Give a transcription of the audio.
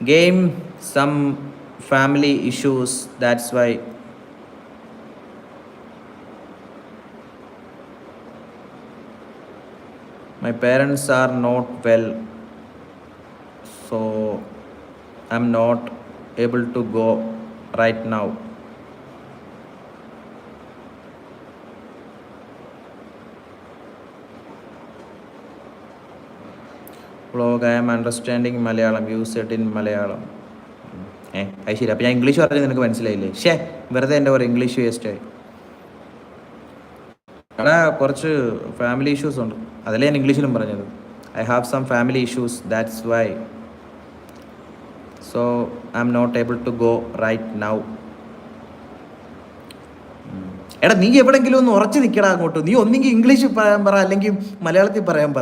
Game some family issues. That's why my parents are not well, so I'm not able to go right now. Vlog, I am understanding Malayalam. You said in Malayalam. അത് ശരി. അപ്പം ഞാൻ English പറഞ്ഞത് നിനക്ക് മനസ്സിലായില്ലേ? വെറുതെ എൻ്റെ ഒരു ഇംഗ്ലീഷ് വേസ്റ്റ് ആയി. അവിടെ കുറച്ച് ഫാമിലി ഇഷ്യൂസ് ഉണ്ട്, അതല്ലേ ഞാൻ ഇംഗ്ലീഷിലും പറഞ്ഞത്. I have some family issues, that's why. So I am not able to go right now. എടാ നീ എവിടെങ്കിലും ഒന്ന് ഉറച്ചു നിൽക്കടാ അങ്ങോട്ട്. നീ ഒന്നെങ്കിൽ ഇംഗ്ലീഷ് പറയാൻ പറ, അല്ലെങ്കിൽ മലയാളത്തിൽ പറയാൻ പറ.